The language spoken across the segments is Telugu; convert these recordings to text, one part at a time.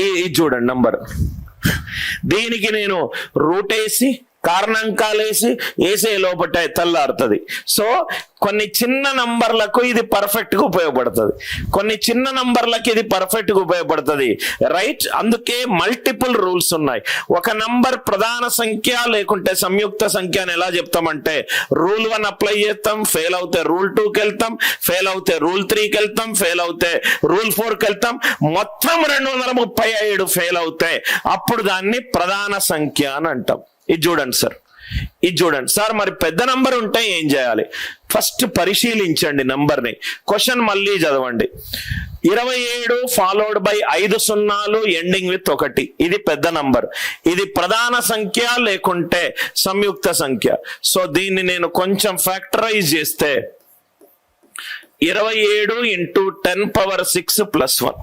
ఇది చూడండి నంబర్. దీనికి నేను రూట్ వేసి కారణాంకాలు వేసే లోపల తెల్లారుతుంది. సో కొన్ని చిన్న నంబర్లకు ఇది పర్ఫెక్ట్ గా ఉపయోగపడుతుంది, కొన్ని చిన్న నంబర్లకు ఇది పర్ఫెక్ట్ గా ఉపయోగపడుతుంది, రైట్? అందుకే మల్టిపుల్ రూల్స్ ఉన్నాయి. ఒక నంబర్ ప్రధాన సంఖ్య లేకుంటే సంయుక్త సంఖ్య అని ఎలా చెప్తామంటే, రూల్ 1 అప్లై చేస్తాం, ఫెయిల్ అవుతే రూల్ 2కి వెళ్తాం, ఫెయిల్ అవుతే రూల్ 3కి వెళ్తాం, ఫెయిల్ అవుతే రూల్ 4కి వెళ్తాం, మొత్తం 237 ఫెయిల్ అవుతాయి. అప్పుడు దాన్ని ప్రధాన సంఖ్య అని అంటాం. ఇది చూడండి సార్, ఇది చూడండి సార్. మరి పెద్ద నంబర్ ఉంటే ఏం చేయాలి? ఫస్ట్ పరిశీలించండి నంబర్ని. క్వశ్చన్ మళ్ళీ చదవండి. 27 ఫాలోడ్ బై 5 సున్నాలు ఎండింగ్ విత్ 1. ఇది పెద్ద నంబర్. ఇది ప్రధాన సంఖ్య లేకుంటే సంయుక్త సంఖ్య. సో దీన్ని నేను కొంచెం ఫ్యాక్టరైజ్ చేస్తే 27 × 10⁻6 + 1,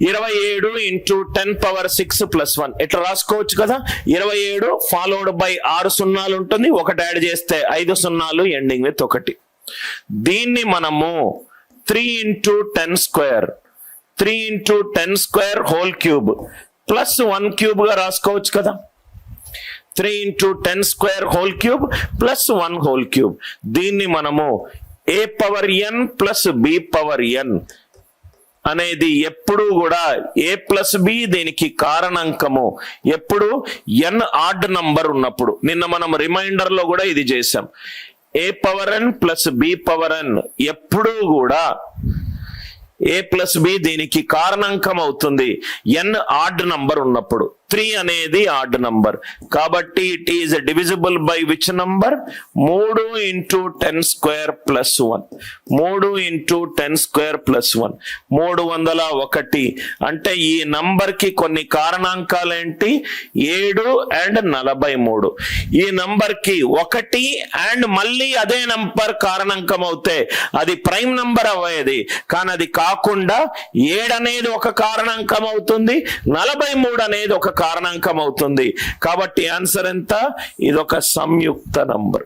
27 × 10⁻6 + 1 ఇట్లా రాసుకోవచ్చు కదా. 27 ఫాలోడ్ బై 6 సున్నాలు ఉంటుంది, 1 యాడ్ చేస్తే 5 సున్నాలు ఎండింగ్ విత్ 1. దీన్ని మనము 3 × 10², 3 × 10² హోల్ క్యూబ్ ప్లస్ 1 క్యూబ్ గా రాసుకోవచ్చు కదా. 3 × 10² whole cube plus 1 whole cube. దీన్ని మనము a⁻n + b⁻n అనేది ఎప్పుడు కూడా a + b దీనికి కారణాంకము ఎప్పుడు n ఆడ్ నంబర్ ఉన్నప్పుడు. నిన్న మనం రిమైండర్ లో కూడా ఇది చేసాం. a⁻n + b⁻n ఎప్పుడు కూడా a + b దీనికి కారణాంకం అవుతుంది n ఆడ్ నంబర్ ఉన్నప్పుడు. 3 అనేది ఆడ్ నంబర్ కాబట్టి it is divisible by which number? 3 × 10² + 1, 3 × 10² + 1, 301. అంటే ఈ నంబర్ కి కొన్ని కారణాంకాలు ఏంటి? 7 and 43. ఈ నంబర్ కి 1 అండ్ మళ్ళీ అదే నంబర్ కారణాంకం అవుతే అది ప్రైమ్ నంబర్ అవ్వేది. కానీ అది కాకుండా 7 అనేది ఒక కారణాంకం అవుతుంది, 43 అనేది ఒక కారణాంకం అవుతుంది. కాబట్టి ఆన్సర్ ఎంత? ఇదొక సంయుక్త నంబర్.